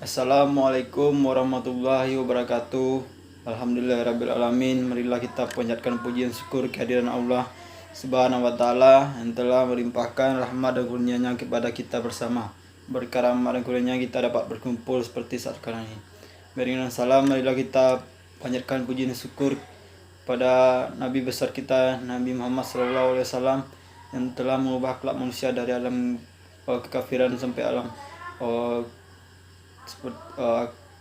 Assalamualaikum warahmatullahi wabarakatuh. Alhamdulillahirrabbilalamin. Marilah kita panjatkan pujian syukur kehadiran Allah Subhanahu wa taala yang telah melimpahkan rahmat dan kurnia-Nya kepada kita bersama. Berkat rahmat dan kurnia kita dapat berkumpul seperti saat sekarang ini. Berikan salam, marilah kita panjatkan pujian syukur pada Nabi besar kita, Nabi Muhammad SAW, yang telah mengubah akhlak manusia dari alam kekafiran sampai alam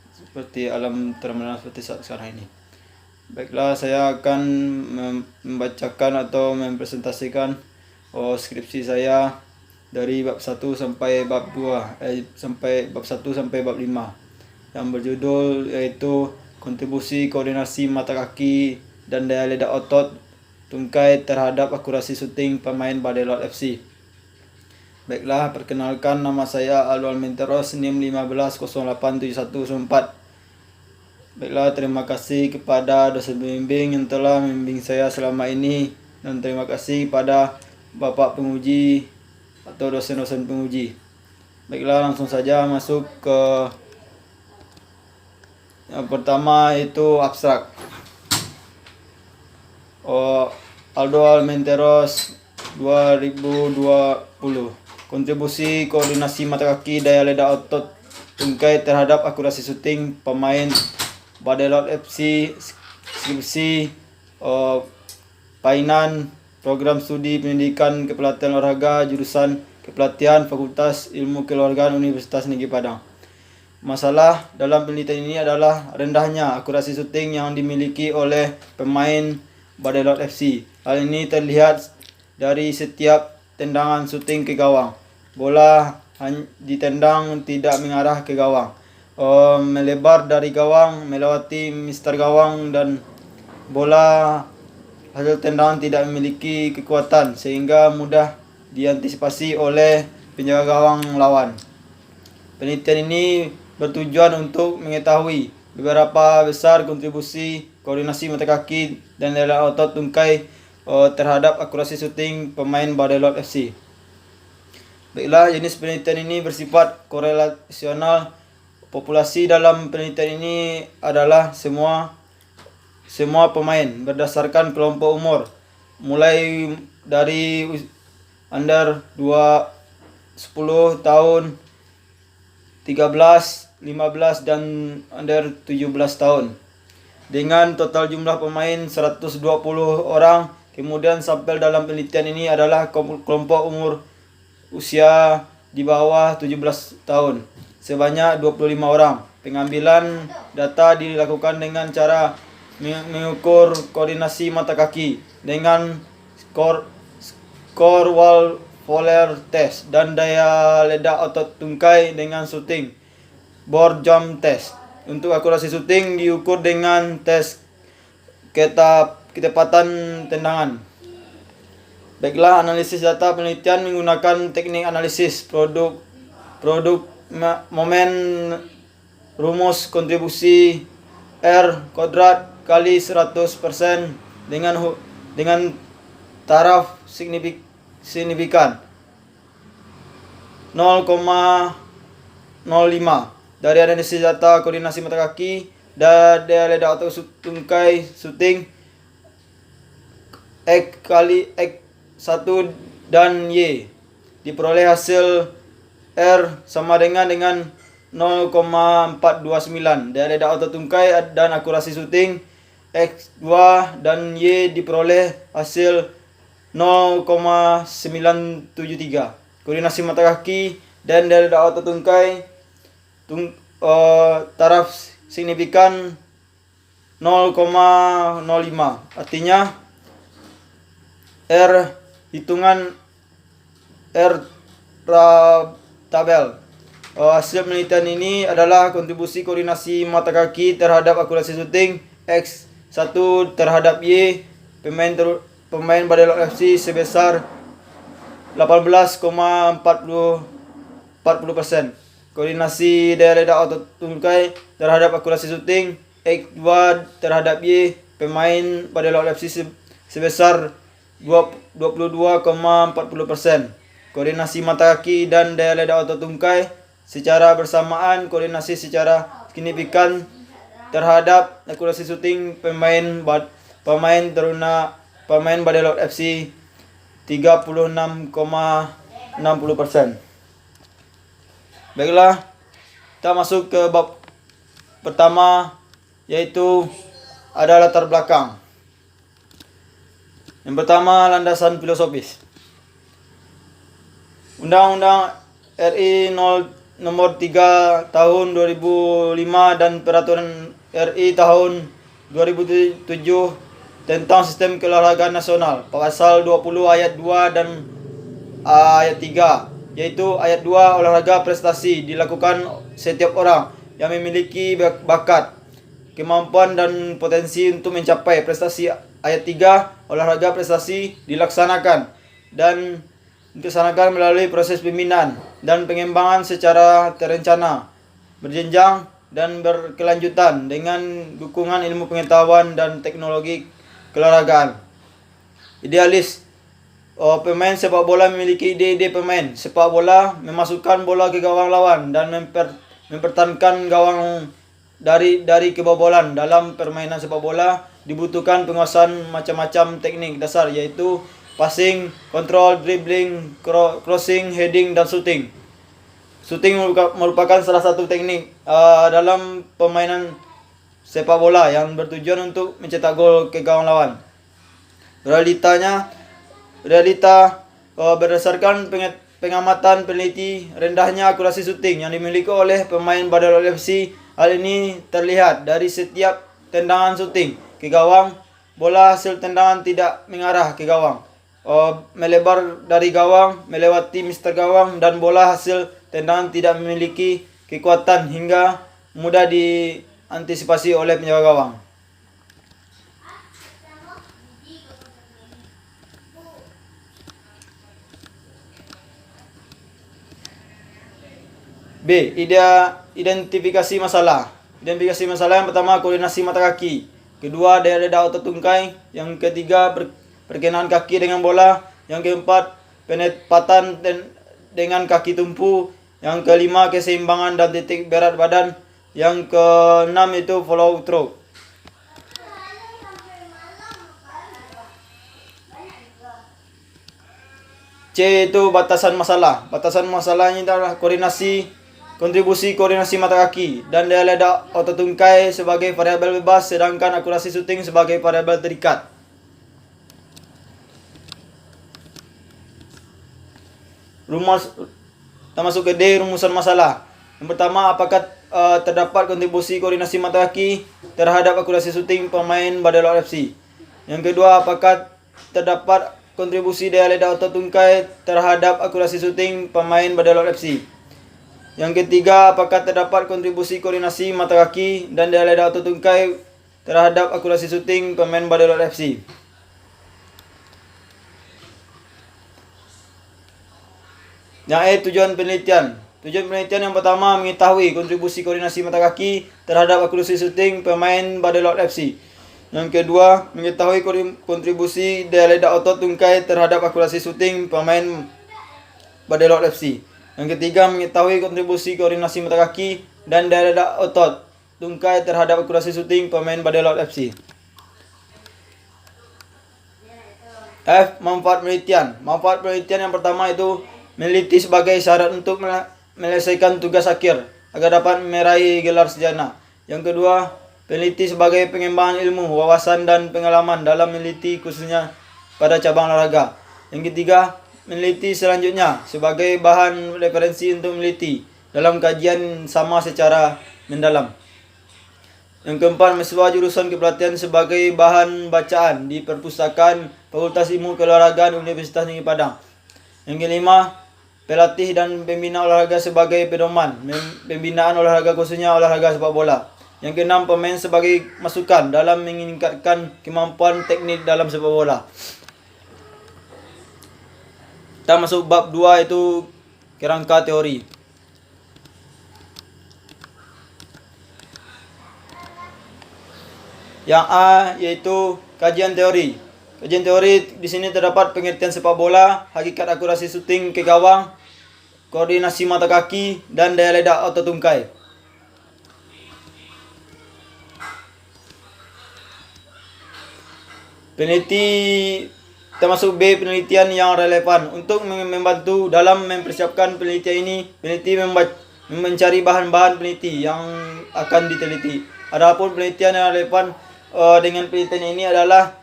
seperti alam terang seperti saat sekarang ini. Baiklah, saya akan membacakan atau mempresentasikan skripsi saya dari bab 1 sampai bab 2 sampai bab 1 sampai bab 5 yang berjudul yaitu kontribusi koordinasi mata kaki dan daya ledak otot tungkai terhadap akurasi syuting pemain Badelot FC. Baiklah, perkenalkan, nama saya Alwal Minteros, NIM 15087114. Baiklah, terima kasih kepada dosen pembimbing yang telah membimbing saya selama ini, dan terima kasih kepada Bapak penguji atau dosen-dosen penguji. Baiklah, langsung saja masuk ke yang pertama, itu abstrak. Aldo Almenteros 2020. Kontribusi koordinasi mata kaki daya ledak otot tungkai terhadap akurasi syuting pemain Badelot FC. Skripsi Painan Program Studi Pendidikan Kepelatihan Olahraga Jurusan Kepelatihan Fakultas Ilmu Keluargaan Universitas Negeri Padang. Masalah dalam penelitian ini adalah rendahnya akurasi syuting yang dimiliki oleh pemain Badelot FC. Hal ini terlihat dari setiap tendangan syuting ke gawang. Bola ditendang tidak mengarah ke gawang, melebar dari gawang, melewati mister gawang, dan bola hasil tendangan tidak memiliki kekuatan sehingga mudah diantisipasi oleh penjaga gawang lawan. Penelitian ini bertujuan untuk mengetahui beberapa besar kontribusi koordinasi mata kaki dan daya otot tungkai terhadap akurasi syuting pemain Badelot FC. Baiklah, jenis penelitian ini bersifat korelasional. Populasi dalam penelitian ini adalah semua pemain berdasarkan kelompok umur, mulai dari under 10 tahun, 13, 15 dan under 17 tahun. Dengan total jumlah pemain 120 orang. Kemudian sampel dalam penelitian ini adalah kelompok umur usia di bawah 17 tahun sebanyak 25 orang. Pengambilan data dilakukan dengan cara mengukur koordinasi mata kaki dengan skor wall Fowler test dan daya ledak otot tungkai dengan shooting board jump test. Untuk akurasi shooting diukur dengan tes ketepatan tendangan. Baiklah, analisis data penelitian menggunakan teknik analisis produk momen rumus kontribusi R kuadrat kali 100% dengan taraf signifikan 0,05. Dari analisis data koordinasi mata kaki dan daya ledak otot tungkai shooting X kali X1 dan Y diperoleh hasil R sama dengan 0,429. Daya ledak otot tungkai dan akurasi shooting X2 dan Y diperoleh hasil 0,973. Koordinasi mata kaki dan daya ledak otot tungkai taraf signifikan 0,05. Artinya R hitungan R tabel. Hasil penelitian ini adalah kontribusi koordinasi mata kaki terhadap akurasi shooting X1 terhadap Y pemain Badelot FC sebesar 18,40%. Koordinasi daya ledak otot tungkai terhadap akurasi shooting X2 terhadap Y pemain Badelot FC sebesar 22,40%. Koordinasi mata kaki dan daya ledak otot tungkai secara bersamaan, koordinasi secara signifikan terhadap akurasi syuting pemain Badelot FC 36,60%. Baiklah, kita masuk ke bab pertama, yaitu ada latar belakang. Yang pertama, landasan filosofis. Undang-Undang RI nomor 3 tahun 2005 dan Peraturan RI tahun 2007 tentang Sistem Keolahragaan Nasional, pasal 20 ayat 2 dan ayat 3, yaitu ayat 2, olahraga prestasi dilakukan setiap orang yang memiliki bakat, kemampuan dan potensi untuk mencapai prestasi. Ayat 3, olahraga prestasi dilaksanakan dan dilaksanakan melalui proses pembinaan dan pengembangan secara terencana, berjenjang dan berkelanjutan dengan dukungan ilmu pengetahuan dan teknologi keolahragaan. Idealis. Pemain sepak bola memiliki ide-ide pemain sepak bola memasukkan bola ke gawang lawan dan mempertahankan gawang dari kebobolan. Dalam permainan sepak bola dibutuhkan penguasaan macam-macam teknik dasar, yaitu passing, control, dribbling, crossing, heading, dan shooting. Shooting merupakan salah satu teknik dalam permainan sepak bola yang bertujuan untuk mencetak gol ke gawang lawan. Realita berdasarkan pengamatan peneliti, rendahnya akurasi shooting yang dimiliki oleh pemain Badelot FC. Hal ini terlihat dari setiap tendangan shooting ke gawang, bola hasil tendangan tidak mengarah ke gawang, melebar dari gawang, melewati mister gawang, dan bola hasil tendangan tidak memiliki kekuatan hingga mudah diantisipasi oleh penjaga gawang. B. Identifikasi masalah. Identifikasi masalah yang pertama, koordinasi mata kaki. Kedua, daya otot tungkai. Yang ketiga, perkenaan kaki dengan bola. Yang keempat, penempatan dengan kaki tumpu. Yang kelima, keseimbangan dan titik berat badan. Yang keenam itu follow through. C itu batasan masalah. Batasan masalahnya adalah kontribusi koordinasi mata kaki dan daya ledak otot tungkai sebagai variabel bebas, sedangkan akurasi shooting sebagai variabel terikat. Kita masuk ke D, rumusan masalah. Yang pertama, apakah terdapat kontribusi koordinasi mata kaki terhadap akurasi shooting pemain Badelot FC? Yang kedua, apakah terdapat kontribusi daya ledak otot tungkai terhadap akurasi shooting pemain Badelot FC? Yang ketiga, apakah terdapat kontribusi koordinasi mata kaki dan daya ledak otot tungkai terhadap akurasi shooting pemain Badelot FC? Yang E, tujuan penelitian. Tujuan penelitian yang pertama, mengetahui kontribusi koordinasi mata kaki terhadap akurasi shooting pemain Badelot FC. Yang kedua, mengetahui kontribusi daya ledak otot tungkai terhadap akurasi shooting pemain Badelot FC. Yang ketiga, mengetahui kontribusi koordinasi mata kaki dan daya ledak otot tungkai terhadap akurasi shooting pemain Badelot FC. F, manfaat penelitian. Manfaat penelitian yang pertama itu meneliti sebagai syarat untuk menyelesaikan tugas akhir agar dapat meraih gelar sarjana. Yang kedua, peneliti sebagai pengembangan ilmu, wawasan, dan pengalaman dalam meneliti, khususnya pada cabang olahraga. Yang ketiga, meneliti selanjutnya sebagai bahan referensi untuk meneliti dalam kajian sama secara mendalam. Yang keempat, mahasiswa jurusan kepelatihan sebagai bahan bacaan di perpustakaan Fakultas Ilmu Keolahragaan Universitas Negeri Padang. Yang kelima, pelatih dan pembina olahraga sebagai pedoman pembinaan olahraga, khususnya olahraga sepak bola. Yang keenam, pemain sebagai masukan dalam meningkatkan kemampuan teknik dalam sepak bola. Kita masuk bab 2, itu kerangka teori. Yang A, yaitu kajian teori. Kajian teori di sini terdapat pengertian sepak bola, hakikat akurasi shooting ke gawang, koordinasi mata kaki, dan daya ledak otot tungkai. Peneliti termasuk B, penelitian yang relevan. Untuk membantu dalam mempersiapkan penelitian ini, peneliti mencari bahan-bahan peneliti yang akan diteliti. Adapun penelitian yang relevan dengan penelitian ini adalah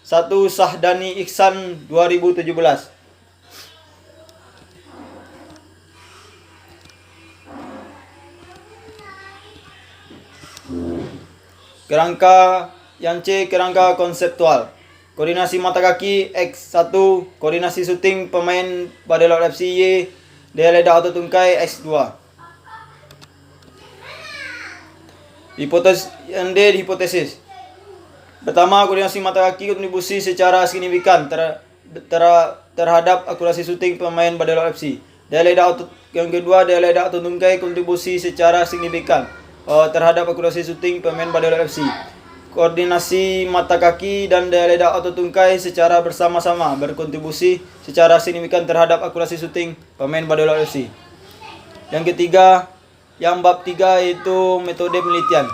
1. Sahdani Iksan 2017. Kerangka yang C, kerangka konseptual. Koordinasi mata kaki X1, koordinasi syuting pemain Badelot FC Y, daya ledak otot tungkai X2. Hipotesis. Pertama, koordinasi mata kaki kontribusi secara signifikan terhadap akurasi syuting pemain Badelot FC. Yang kedua, daya ledak otot tungkai kontribusi secara signifikan terhadap akurasi syuting pemain Badelot FC. Koordinasi mata kaki dan daya ledak otot tungkai secara bersama-sama berkontribusi secara signifikan terhadap akurasi syuting pemain Badelot FC. Yang ketiga, yang bab 3 yaitu metode penelitian.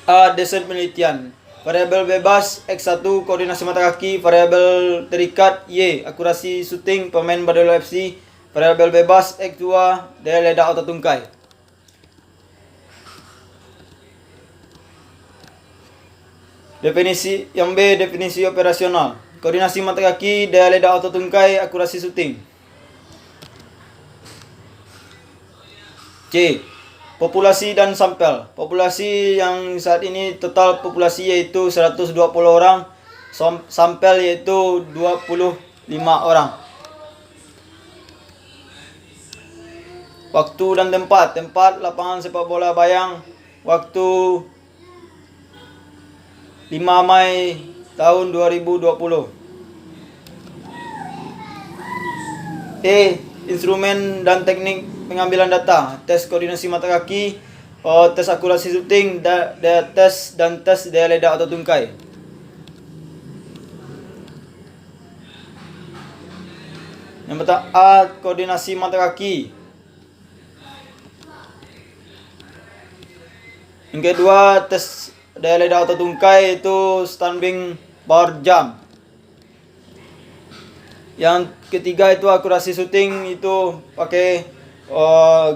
A. Desain penelitian. Variabel bebas X1, koordinasi mata kaki. Variabel terikat Y, akurasi syuting pemain Badelot FC. Variabel bebas X2, daya ledak otot tungkai. Definisi yang B, definisi operasional. Koordinasi mata kaki, daya ledak otot tungkai, akurasi syuting. C. Populasi dan sampel. Populasi yang saat ini total populasi yaitu 120 orang, sampel yaitu 25 orang. Waktu dan tempat. Tempat lapangan sepak bola Bayang. Waktu 5 Mei tahun 2020. E. Instrumen dan teknik pengambilan data. Tes koordinasi mata kaki, tes akurasi syuting, tes daya ledak otot tungkai. Yang pertama A. Koordinasi mata kaki. Yang kedua, tes daya ledak otot tungkai itu standing bar jam. Yang ketiga itu akurasi syuting itu pakai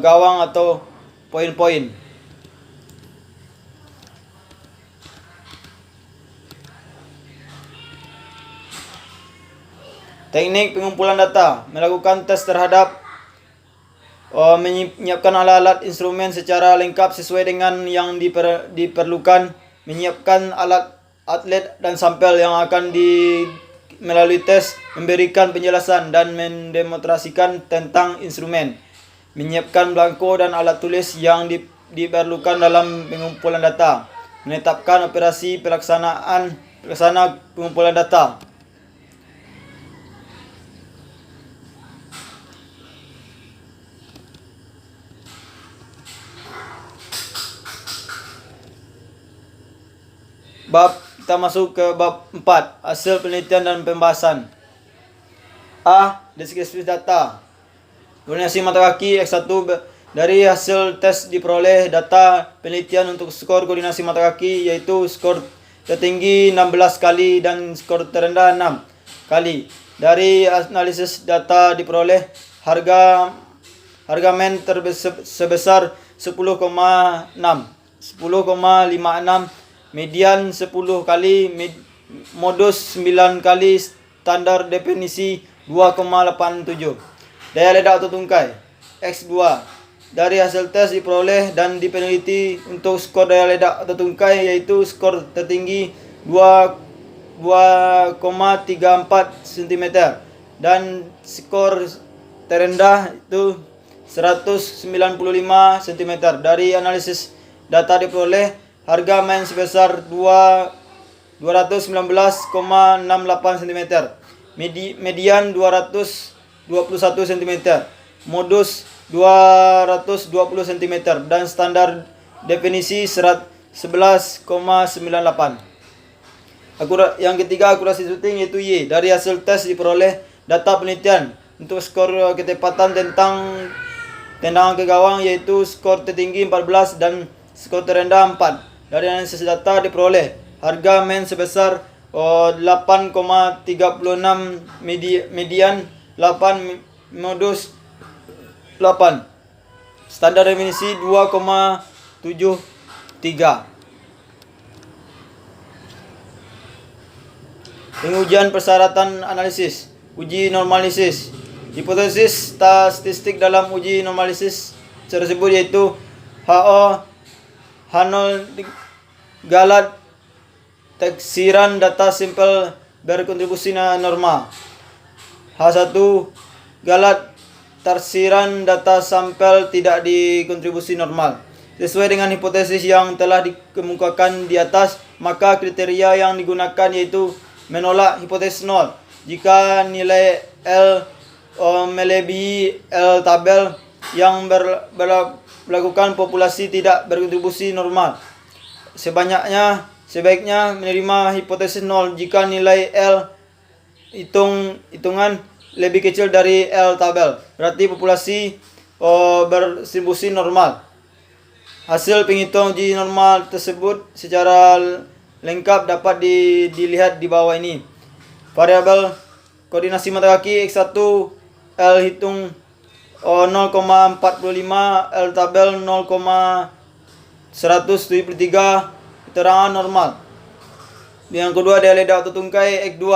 gawang atau poin-poin. Teknik pengumpulan data, melakukan tes terhadap menyiapkan alat-alat instrumen secara lengkap sesuai dengan yang diperlukan, menyiapkan alat atlet dan sampel yang akan melalui tes, memberikan penjelasan dan mendemonstrasikan tentang instrumen, menyiapkan belangko dan alat tulis yang diperlukan dalam pengumpulan data, menetapkan operasi pelaksana pengumpulan data. Kita masuk ke bab 4, hasil penelitian dan pembahasan. A. Deskripsi data. Koordinasi mata kaki X1, dari hasil tes diperoleh data penelitian untuk skor koordinasi mata kaki yaitu skor tertinggi 16 kali dan skor terendah 6 kali. Dari analisis data diperoleh harga men sebesar 10,56, median 10 kali, modus 9 kali, standar definisi 2,87. Daya ledak otot tungkai X2, dari hasil tes diperoleh dan dipeneliti untuk skor daya ledak otot tungkai yaitu skor tertinggi 2,34 cm dan skor terendah itu 195 cm. Dari analisis data diperoleh harga main sebesar 219,68 cm, median 221 cm, modus 220 cm dan standar definisi 11,98. Yang ketiga, akurasi syuting yaitu Y. Dari hasil tes diperoleh data penelitian untuk skor ketepatan tentang tendangan ke gawang, yaitu skor tertinggi 14 dan skor terendah 4. Dari analisis data diperoleh harga main sebesar 8,36, median 8, modus 8. Standar definisi 2,73. Pengujian persyaratan analisis. Uji normalisis. Hipotesis statistik dalam uji normalisis tersebut yaitu HO, H0 galat taksiran data sampel berkontribusi normal. H1 galat taksiran data sampel tidak dikontribusi normal. Sesuai dengan hipotesis yang telah dikemukakan di atas, maka kriteria yang digunakan yaitu menolak hipotesis nol jika nilai L melebihi L tabel yang melakukan populasi tidak berkontribusi normal. Sebaiknya menerima hipotesis nol jika nilai L hitungan lebih kecil dari L tabel, berarti populasi berdistribusi normal. Hasil penghitungan uji normal tersebut secara lengkap dapat dilihat di bawah ini. Variabel koordinasi mata kaki X1 L hitung 0,45, L tabel 0,173, keterangan normal. Yang kedua, daya ledak atau tungkai X2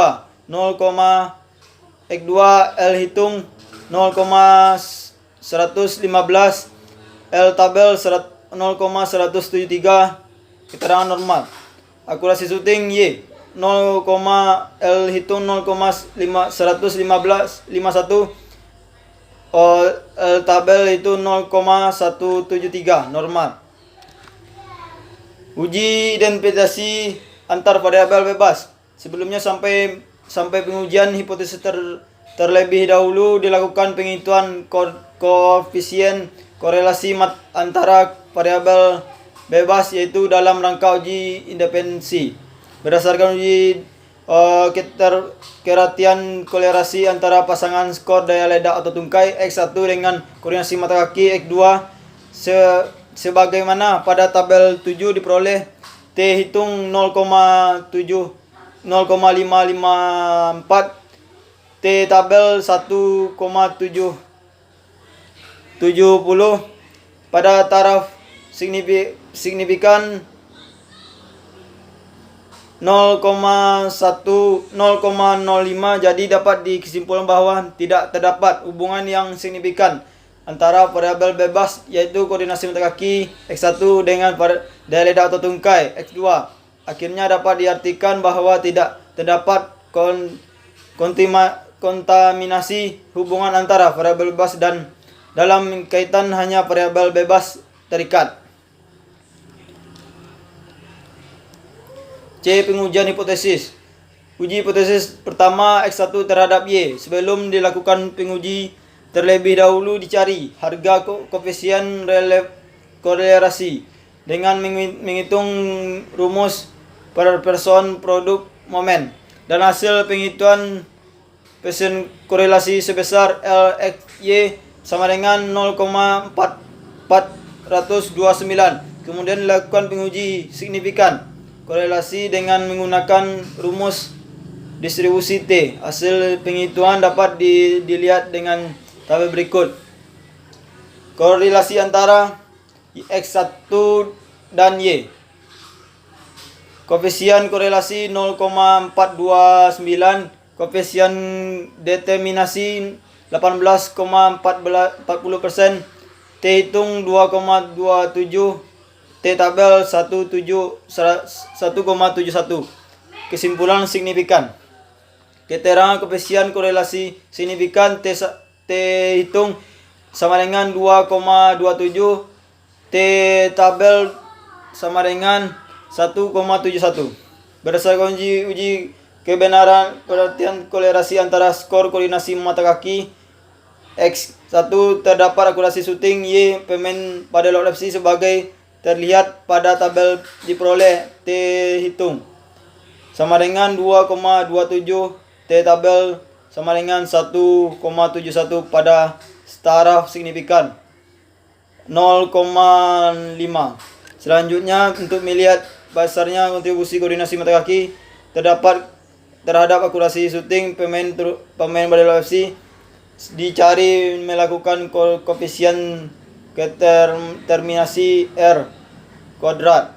X2 L hitung 0,115, L tabel 0,173, keterangan normal. Akurasi syuting Y 0, L hitung 0,151, L tabel itu 0,173, normal. Uji identifikasi antar variabel bebas. Sebelumnya sampai pengujian hipotesis terlebih dahulu dilakukan penghitungan koefisien korelasi antara variabel bebas, yaitu dalam rangka uji independensi. Berdasarkan uji keterkaitan korelasi antara pasangan skor daya ledak atau tungkai X1 dengan koordinasi mata kaki X2 sebagaimana pada tabel 7 diperoleh T hitung 0,554, T tabel 1,770 pada taraf signifikan 0,05. Jadi dapat disimpulkan bahwa tidak terdapat hubungan yang signifikan antara variabel bebas, yaitu koordinasi mata kaki X1 dengan daya ledak atau tungkai X2. Akhirnya dapat diartikan bahwa tidak terdapat kontaminasi hubungan antara variabel bebas dan dalam kaitan hanya variabel bebas terikat. C. Pengujian hipotesis. Uji hipotesis pertama X1 terhadap Y. Sebelum dilakukan penguji, terlebih dahulu dicari harga koefisien korelasi dengan menghitung rumus per person produk momen, dan hasil penghitungan persen korelasi sebesar LXY sama dengan 0,4429. Kemudian dilakukan penguji signifikan korelasi dengan menggunakan rumus distribusi T. Hasil penghitungan dapat dilihat dengan tabel berikut. Korelasi antara X1 dan Y. Koefisien korelasi 0,429, koefisien determinasi 18,40%, T hitung 2,27, T tabel 1,71. Kesimpulan signifikan. Keterangan koefisien korelasi signifikan T hitung sama dengan 2,27, T tabel sama dengan 1,71. Berdasarkan uji kebenaran perhatian korelasi antara skor koordinasi mata kaki X1 terdapat akurasi syuting Y pemain pada lokasi sebagai terlihat pada tabel diperoleh T hitung sama dengan 2,27, T tabel sama dengan 1,71 pada taraf signifikan 0,5. Selanjutnya, untuk melihat besarnya kontribusi koordinasi mata kaki terhadap akurasi syuting pemain Badai FC, dicari melakukan koefisien determinasi R kuadrat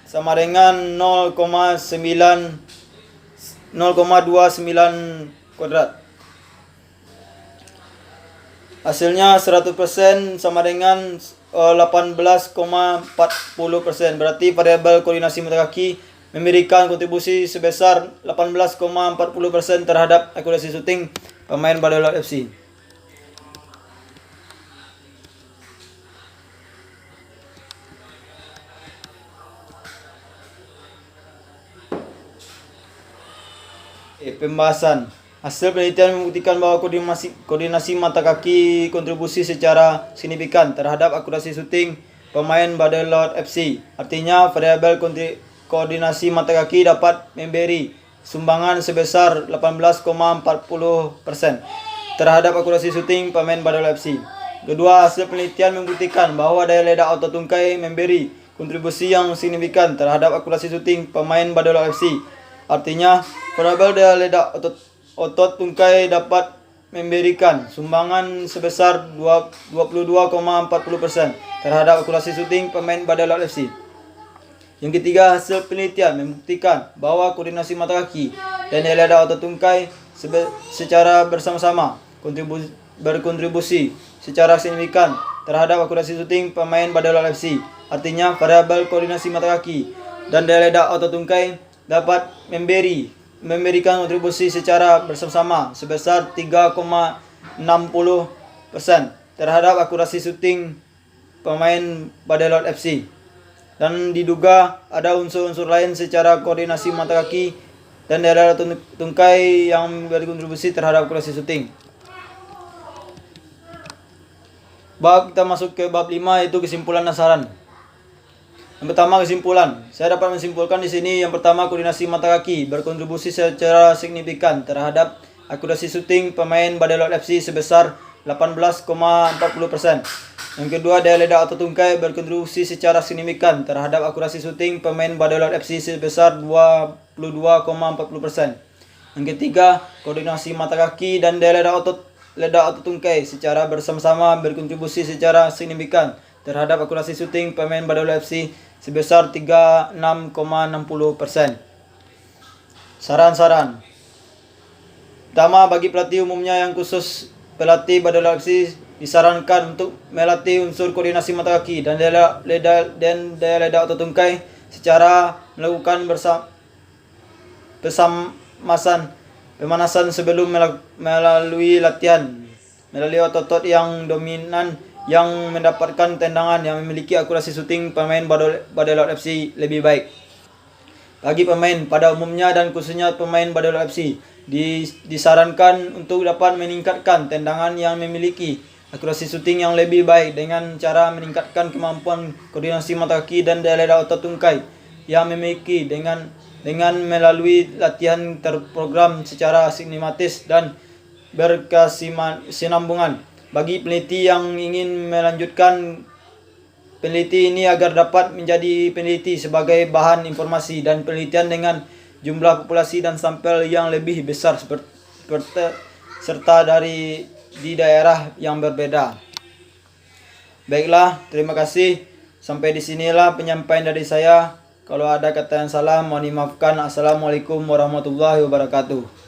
sama dengan 0,29 kuadrat. Hasilnya 100% sama dengan 18,40%. Berarti variabel koordinasi mata kaki memberikan kontribusi sebesar 18,40% terhadap akurasi syuting pemain Badai FC. Pembahasan. Hasil penelitian membuktikan bahwa koordinasi mata kaki kontribusi secara signifikan terhadap akurasi syuting pemain Badai FC. Artinya, variabel koordinasi mata kaki dapat memberi sumbangan sebesar 18,40% terhadap akurasi syuting pemain Badai FC. Kedua, hasil penelitian membuktikan bahwa daya ledak otot tungkai memberi kontribusi yang signifikan terhadap akurasi syuting pemain Badai FC. Artinya, variabel daya ledak otot tungkai dapat memberikan sumbangan sebesar 22,40% terhadap akurasi syuting pemain Badai FC. Yang ketiga, hasil penelitian membuktikan bahwa koordinasi mata kaki dan daya ledak otot tungkai secara bersama-sama berkontribusi secara signifikan terhadap akurasi syuting pemain Badai FC. Artinya, variabel koordinasi mata kaki dan daya ledak otot tungkai dapat memberikan kontribusi secara bersama-sama sebesar 3,60% terhadap akurasi syuting pemain Badai FC. Dan diduga ada unsur-unsur lain secara koordinasi mata kaki dan daya ledak tungkai yang berkontribusi terhadap akurasi syuting. Kita masuk ke bab 5, yaitu kesimpulan dan saran. Yang pertama, kesimpulan. Saya dapat menyimpulkan di sini, yang pertama, koordinasi mata kaki berkontribusi secara signifikan terhadap akurasi syuting pemain Badai FC sebesar 18,40%. Yang kedua, daya ledak otot tungkai berkontribusi secara signifikan terhadap akurasi syuting pemain Badai FC sebesar 22,40%. Yang ketiga, koordinasi mata kaki dan daya ledak otot tungkai secara bersama-sama berkontribusi secara signifikan terhadap akurasi syuting pemain Badai FC sebesar 36,60%. Saran-saran. Pertama, bagi pelatih umumnya yang khusus pelatih Badai FC disarankan untuk melatih unsur koordinasi mata kaki dan daya ledak otot tungkai secara melakukan pemanasan sebelum melalui latihan melalui otot yang dominan yang mendapatkan tendangan yang memiliki akurasi syuting pemain Badai FC lebih baik. Bagi pemain pada umumnya dan khususnya pemain Badai FC disarankan untuk dapat meningkatkan tendangan yang memiliki akurasi syuting yang lebih baik dengan cara meningkatkan kemampuan koordinasi mata kaki dan daya ledak otot tungkai yang memiliki dengan melalui latihan terprogram secara sistematis dan berkesinambungan. Bagi peneliti yang ingin melanjutkan peneliti ini agar dapat menjadi peneliti sebagai bahan informasi dan penelitian dengan jumlah populasi dan sampel yang lebih besar serta di daerah yang berbeda. Baiklah, terima kasih. Sampai di sinilah penyampaian dari saya. Kalau ada kata yang salah, mohon dimaafkan. Assalamualaikum warahmatullahi wabarakatuh.